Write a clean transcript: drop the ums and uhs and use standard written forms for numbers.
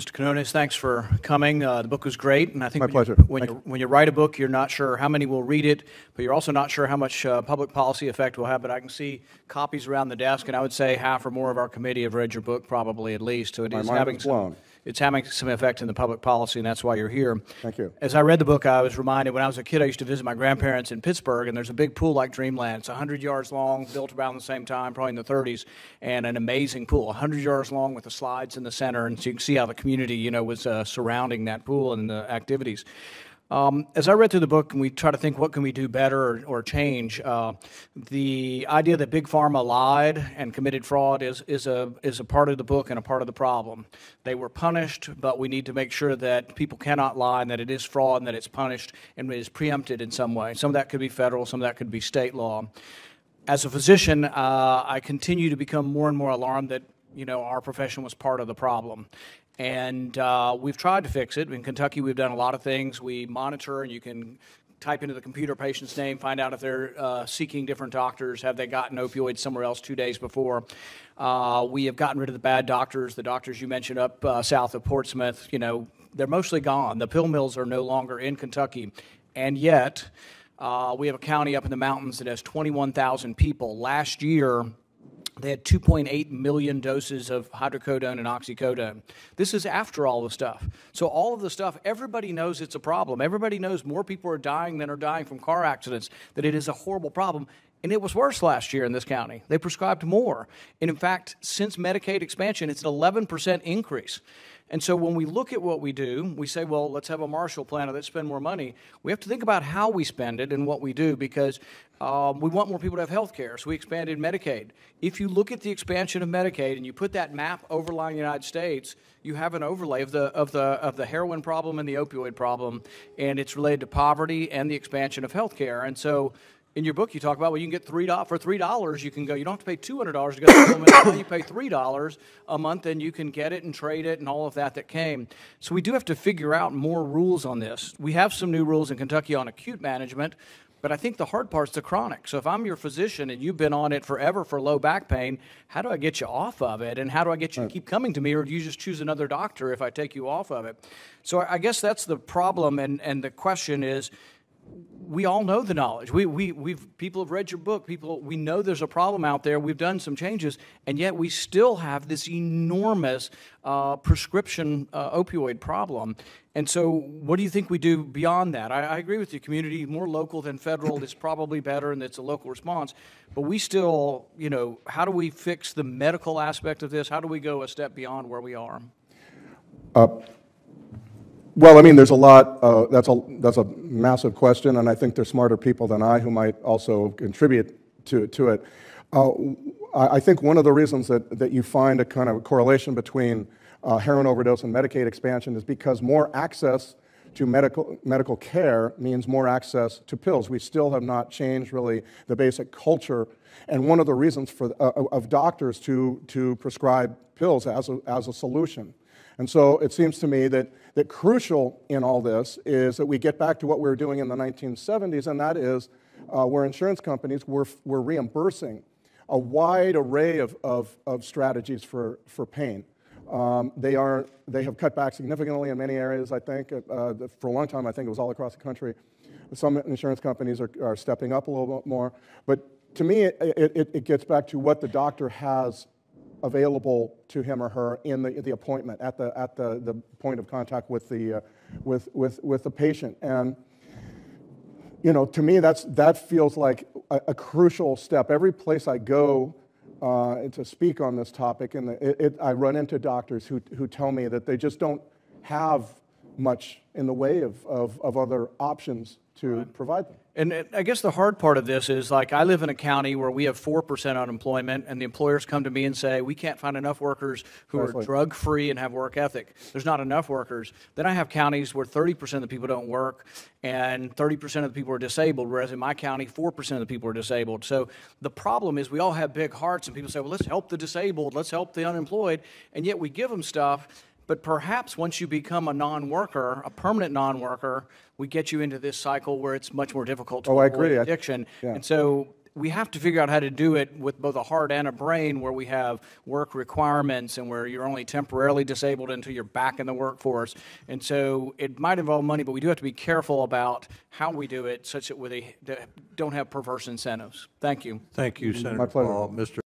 Mr. Quinones, thanks for coming. The book was great, and I think My pleasure. When you write a book, you're not sure how many will read it, but you're also not sure how much public policy effect will have. But I can see copies around the desk, and I would say half or more of our committee have read your book, probably at least. So My mind is blown. It's having some effect in the public policy, and that's why you're here. Thank you. As I read the book, I was reminded when I was a kid, I used to visit my grandparents in Pittsburgh, and there's a big pool like Dreamland. It's 100 yards long, built around the same time, probably in the 30s, and an amazing pool, 100 yards long with the slides in the center, and so you can see how the community, was surrounding that pool and the activities. As I read through the book and we try to think what can we do better or change, the idea that Big Pharma lied and committed fraud is a part of the book and a part of the problem. They were punished, but we need to make sure that people cannot lie and that it is fraud and that it's punished and is preempted in some way. Some of that could be federal, some of that could be state law. As a physician, I continue to become more and more alarmed that our profession was part of the problem. And we've tried to fix it. In Kentucky, we've done a lot of things. We monitor, and you can type into the computer patient's name, find out if they're seeking different doctors, have they gotten opioids somewhere else 2 days before. We have gotten rid of the bad doctors, the doctors you mentioned up south of Portsmouth. They're mostly gone. The pill mills are no longer in Kentucky. And yet, we have a county up in the mountains that has 21,000 people. Last year, they had 2.8 million doses of hydrocodone and oxycodone. This is after all the stuff. So all of the stuff, everybody knows it's a problem. Everybody knows more people are dying than are dying from car accidents, that it is a horrible problem. And it was worse last year in this county. They prescribed more. And in fact, since Medicaid expansion, it's an 11% increase. And so when we look at what we do, we say, well, let's have a Marshall Plan or let's spend more money. We have to think about how we spend it and what we do because we want more people to have health care. So we expanded Medicaid. If you look at the expansion of Medicaid and you put that map overlying the United States, you have an overlay of the heroin problem and the opioid problem, and it's related to poverty and the expansion of health care. And so in your book, you talk about, well, you can get for $3, you can go. You don't have to pay $200 to go to the supplement. You pay $3 a month, and you can get it and trade it and all of that came. So we do have to figure out more rules on this. We have some new rules in Kentucky on acute management, but I think the hard part's the chronic. So if I'm your physician and you've been on it forever for low back pain, how do I get you off of it? And how do I get you to keep coming to me, or do you just choose another doctor if I take you off of it? So I guess that's the problem, and the question is, we all know the knowledge. People have read your book. We know there's a problem out there. We've done some changes, and yet we still have this enormous prescription opioid problem. And so what do you think we do beyond that? I agree with you. Community, more local than federal is probably better, and it's a local response. But we still, how do we fix the medical aspect of this? How do we go a step beyond where we are? Well, I mean, there's a lot. That's a massive question, and I think there's smarter people than I who might also contribute to it. I think one of the reasons that you find a kind of correlation between heroin overdose and Medicaid expansion is because more access to medical care means more access to pills. We still have not changed really the basic culture, and one of the reasons of doctors to prescribe pills as a solution. And so it seems to me that crucial in all this is that we get back to what we were doing in the 1970s, and that is where insurance companies were reimbursing a wide array of strategies for pain. They have cut back significantly in many areas, I think. For a long time, I think it was all across the country. Some insurance companies are stepping up a little bit more. But to me, it gets back to what the doctor has available to him or her in the appointment at the point of contact with the patient. And to me that feels like a crucial step. Every place I go to speak on this topic, and I run into doctors who tell me that they just don't have much in the way of other options to provide them. And I guess the hard part of this is, like, I live in a county where we have 4% unemployment, and the employers come to me and say, we can't find enough workers who are drug-free and have work ethic. There's not enough workers. Then I have counties where 30% of the people don't work, and 30% of the people are disabled, whereas in my county, 4% of the people are disabled. So the problem is we all have big hearts, and people say, well, let's help the disabled, let's help the unemployed, and yet we give them stuff. But perhaps once you become a non-worker, a permanent non-worker, we get you into this cycle where it's much more difficult to avoid addiction. Yeah. And so we have to figure out how to do it with both a heart and a brain, where we have work requirements and where you're only temporarily disabled until you're back in the workforce. And so it might involve money, but we do have to be careful about how we do it such that we don't have perverse incentives. Thank you. Thank you, Senator My pleasure. Paul. Mr.